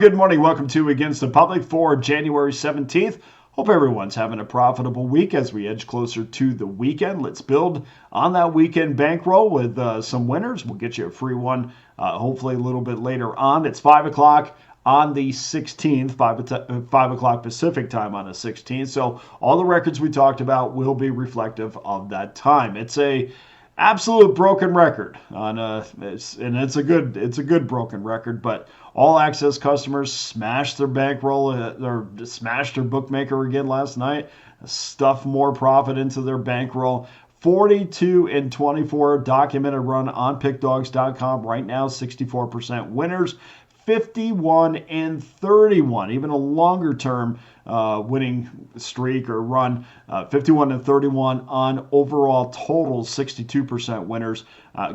Good morning. Welcome to Against the Public for January 17th. Hope everyone's having a profitable week as we edge closer to the weekend. Let's build on that weekend bankroll with some winners. We'll get you a free one hopefully a little bit later on. It's 5 o'clock on the 16th, 5 o'clock Pacific time on the 16th. So all the records we talked about will be reflective of that time. It's a absolute broken record it's a good broken record, but all access customers smashed their bankroll or smashed their bookmaker again last night, stuffed more profit into their bankroll. 42-24 documented run on pickdawgz.com right now, 64% winners. 51-31, even a longer term winning streak or run, 51-31 on overall total, 62% winners.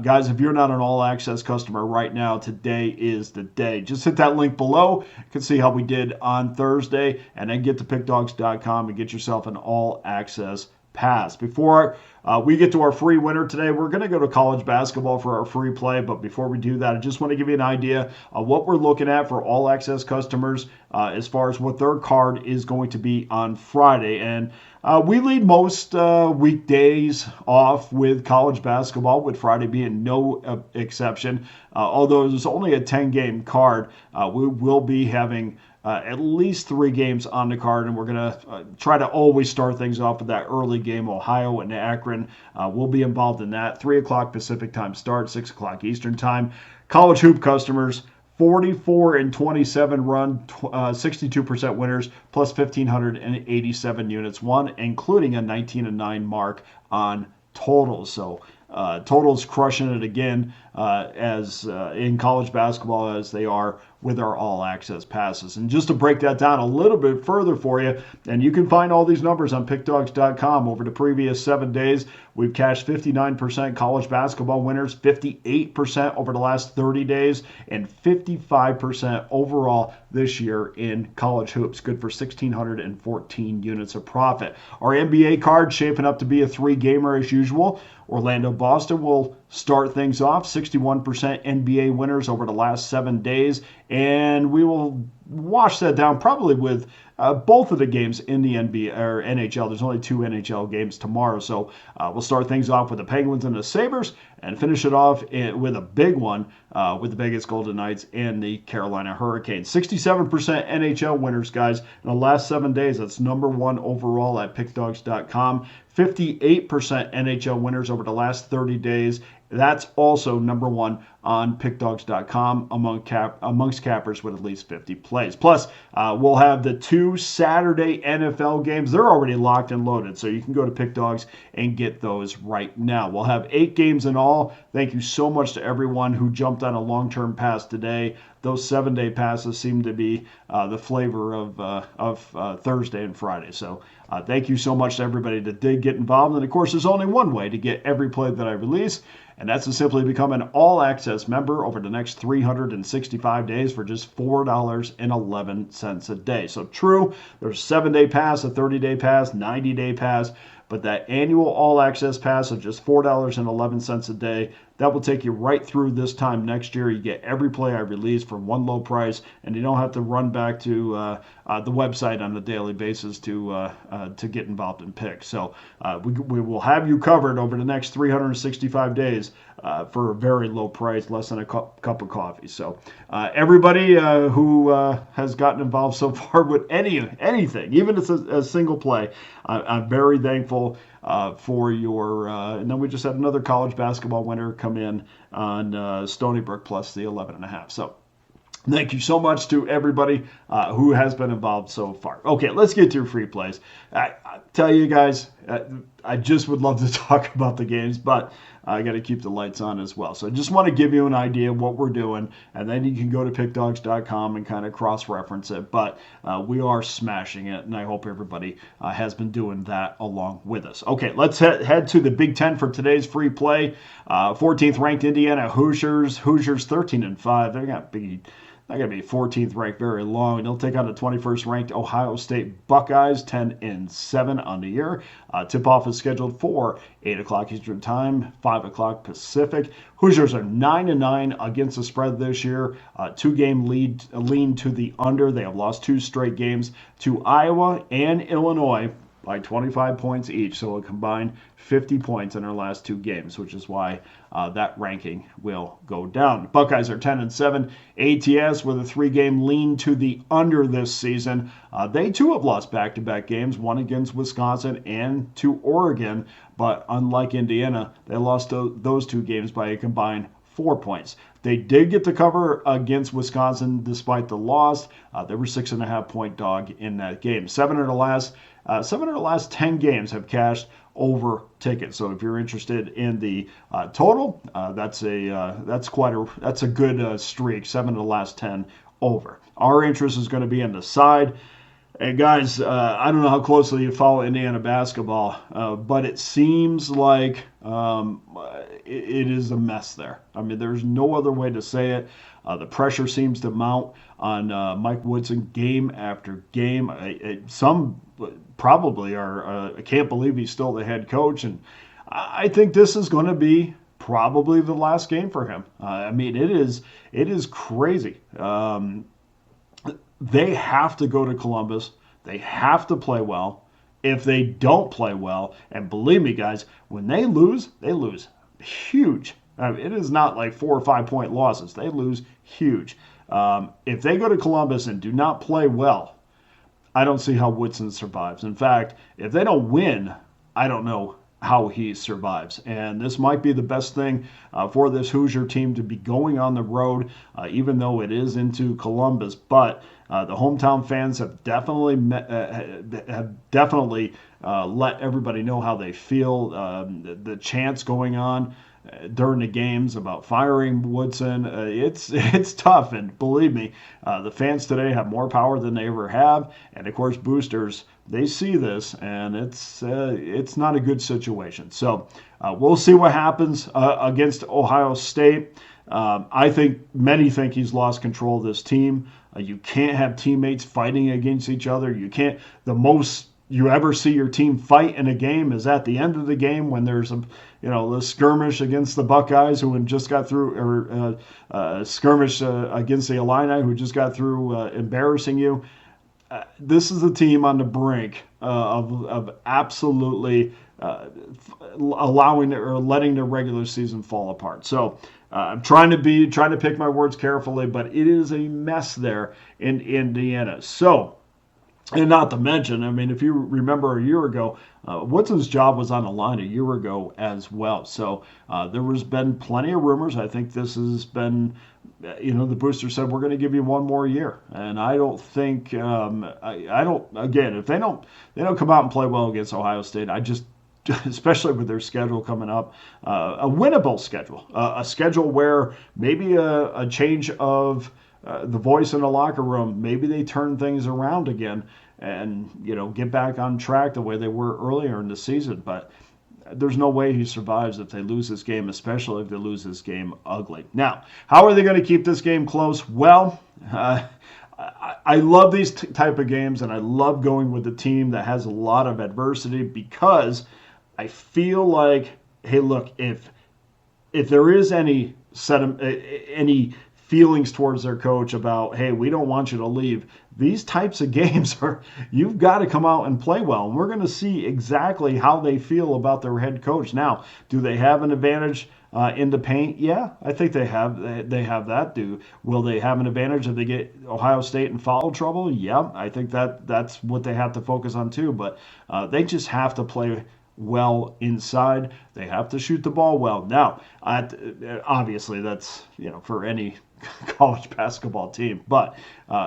Guys, if you're not an all access customer right now, today is the day. Just hit that link below. You can see how we did on Thursday, and then get to pickdawgz.com and get yourself an all access pass. Before we get to our free winner today, we're going to go to college basketball for our free play. But before we do that, I just want to give you an idea of what we're looking at for all access customers as far as what their card is going to be on Friday. And we lead most weekdays off with college basketball, with Friday being no exception. Although there's only a 10-game card, we will be having at least 3 games on the card, and we're going to try to always start things off with that early game. Ohio and Akron will be involved in that. 3 o'clock Pacific time start, 6 o'clock Eastern time. College hoop customers, 44-27 run, 62% winners, plus 1,587 units won, including a 19-9 mark on totals. So totals crushing it again as in college basketball as they are with our all access passes. And just to break that down a little bit further for you, and you can find all these numbers on pickdawgz.com. Over the previous 7 days, we've cashed 59% college basketball winners, 58% over the last 30 days, and 55% overall this year in college hoops. Good for 1,614 units of profit. Our NBA card shaping up to be a 3-gamer as usual. Orlando-Boston will start things off, 61% NBA winners over the last 7 days, and we will wash that down probably with both of the games in the NBA or NHL. There's only 2 NHL games tomorrow, so we'll start things off with the Penguins and the Sabres and finish it off with a big one with the Vegas Golden Knights and the Carolina Hurricanes. 67% NHL winners, guys, in the last 7 days. That's number 1 overall at pickdawgz.com. 58% NHL winners over the last 30 days. That's also number 1 on pickdawgz.com amongst cappers with at least 50 plays. Plus, we'll have the 2 Saturday NFL games. They're already locked and loaded, so you can go to Pickdawgz and get those right now. We'll have 8 games in all. Thank you so much to everyone who jumped on a long-term pass today. Those 7-day passes seem to be the flavor of Thursday and Friday. So thank you so much to everybody that did get involved. And, of course, there's only one way to get every play that I release, and that's to simply become an all-access member over the next 365 days for just $4.11 a day. So true, there's a 7-day pass, a 30-day pass, 90-day pass, but that annual all-access pass of just $4.11 a day, that will take you right through this time next year. You get every play I release for one low price, and you don't have to run back to the website on a daily basis to get involved in picks. So we will have you covered over the next 365 days for a very low price, less than a cup of coffee. So everybody who has gotten involved so far with anything, even if it's a single play, I'm very thankful for your. And then we just had another college basketball winner come in on Stony Brook plus the 11.5. So thank you so much to everybody who has been involved so far. Okay, let's get to your free plays. I tell you guys, I just would love to talk about the games, but I got to keep the lights on as well. So I just want to give you an idea of what we're doing, and then you can go to pickdawgz.com and kind of cross-reference it. But we are smashing it, and I hope everybody has been doing that along with us. Okay, let's head to the Big Ten for today's free play. 14th ranked Indiana Hoosiers. Hoosiers 13-5. They got not going to be 14th ranked very long. They'll take on the 21st ranked Ohio State Buckeyes, 10-7 on the year. Tip-off is scheduled for 8 o'clock Eastern Time, 5 o'clock Pacific. Hoosiers are 9-9 against the spread this year. Two-game lean to the under. They have lost 2 straight games to Iowa and Illinois by 25 points each, so a combined 50 points in their last 2 games, which is why that ranking will go down. Buckeyes are 10-7. ATS with a 3-game lean to the under this season. They too have lost back-to-back games, one against Wisconsin and to Oregon, but unlike Indiana, they lost those 2 games by a combined 4 points. They did get the cover against Wisconsin despite the loss. They were 6.5-point dog in that game. 7 of the last 10 games have cashed over tickets. So if you're interested in the total, that's a good streak. 7 of the last 10 over. Our interest is going to be on the side. And guys, I don't know how closely you follow Indiana basketball, but it seems like it is a mess there. I mean, there's no other way to say it. The pressure seems to mount on Mike Woodson game after game. Some probably are, I can't believe he's still the head coach. And I think this is going to be probably the last game for him. I mean, it is crazy. They have to go to Columbus. They have to play well. If they don't play well, and believe me, guys, when they lose huge. I mean, it is not like 4 or 5 point losses. They lose huge. If they go to Columbus and do not play well, I don't see how Woodson survives. In fact, if they don't win, I don't know how he survives. And this might be the best thing for this Hoosier team to be going on the road, even though it is into Columbus. But the hometown fans have definitely let everybody know how they feel. The chants going on during the games about firing Woodson, it's tough. And believe me, the fans today have more power than they ever have. And of course, boosters, they see this, and it's not a good situation. So we'll see what happens against Ohio State. Many think he's lost control of this team. You can't have teammates fighting against each other. You can't. The most you ever see your team fight in a game is at the end of the game when there's the skirmish against the Buckeyes who just got through, or skirmish against the Illini who just got through embarrassing you. This is a team on the brink of absolutely allowing or letting their regular season fall apart. So I'm trying to pick my words carefully, but it is a mess there in Indiana. So, and not to mention, I mean, if you remember a year ago, Woodson's job was on the line a year ago as well. So there has been plenty of rumors. I think this has been, the booster said, we're going to give you one more year. And I don't think, again, if they don't come out and play well against Ohio State, especially with their schedule coming up, a winnable schedule, a schedule where maybe a change of the voice in the locker room, maybe they turn things around again and, get back on track the way they were earlier in the season. But there's no way he survives if they lose this game, especially if they lose this game ugly. Now, how are they going to keep this game close? Well, I love these type of games, and I love going with the team that has a lot of adversity because I feel like, hey, look, if there is any feelings towards their coach about, hey, we don't want you to leave, these types of games you've got to come out and play well. And we're going to see exactly how they feel about their head coach. Now, do they have an advantage in the paint? Yeah, I think they have that. Will they have an advantage if they get Ohio State in foul trouble? Yeah, I think that's what they have to focus on too. But they just have to play well inside. They have to shoot the ball well. Now, obviously, that's for any college basketball team, but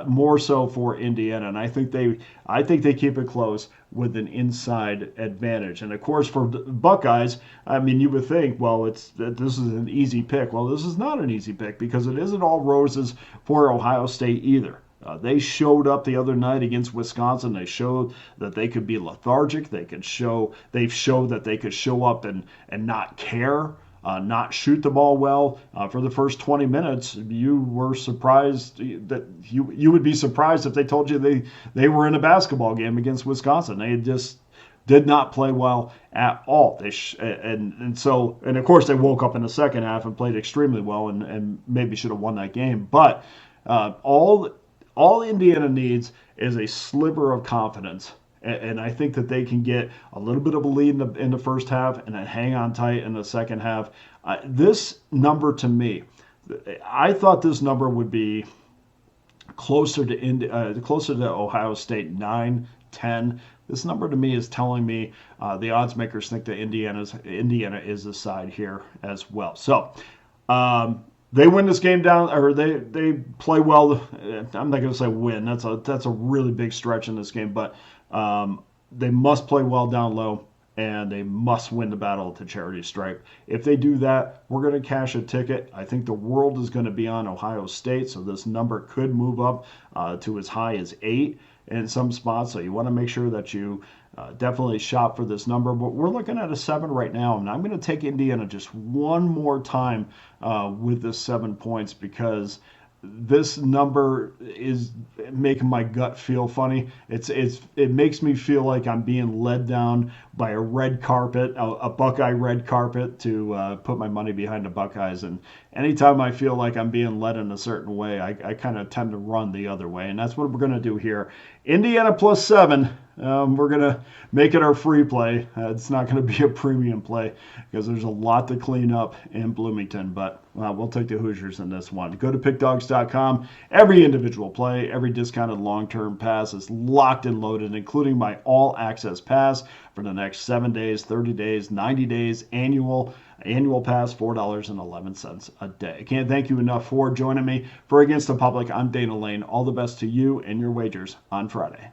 more so for Indiana. And I think they keep it close with an inside advantage. And of course, for the Buckeyes, I mean, you would think, well, this is an easy pick. Well, this is not an easy pick because it isn't all roses for Ohio State either. They showed up the other night against Wisconsin. They showed that they could be lethargic. They've showed that they could show up and not care not shoot the ball well for the first 20 minutes. You were surprised that you would be surprised if they told you they were in a basketball game against Wisconsin. They just did not play well at all. And of course they woke up in the second half and played extremely well and maybe should have won that game. But all Indiana needs is a sliver of confidence. And I think that they can get a little bit of a lead in the first half and then hang on tight in the second half. This number to me, I thought this number would be closer to Ohio State, 9-10. This number to me is telling me the odds makers think that Indiana is the side here as well. So they win this game down, or they play well. I'm not going to say win. That's a really big stretch in this game, but they must play well down low, and they must win the battle at the charity stripe. If they do that, we're going to cash a ticket. I think the world is going to be on Ohio State, so this number could move up to as high as 8 in some spots. So you want to make sure that you definitely shop for this number. But we're looking at a 7 right now, and I'm going to take Indiana just one more time with this 7 points because this number is making my gut feel funny. It makes me feel like I'm being led down by a red carpet, a Buckeye red carpet, to put my money behind the Buckeyes. And anytime I feel like I'm being led in a certain way, I kind of tend to run the other way. And that's what we're going to do here. Indiana plus 7. We're going to make it our free play. It's not going to be a premium play because there's a lot to clean up in Bloomington, but we'll take the Hoosiers in this one. Go to pickdawgz.com. Every individual play, every discounted long-term pass is locked and loaded, including my all-access pass for the next 7 days, 30 days, 90 days, annual pass, $4.11 a day. I can't thank you enough for joining me. For Against the Public, I'm Dana Lane. All the best to you and your wagers on Friday.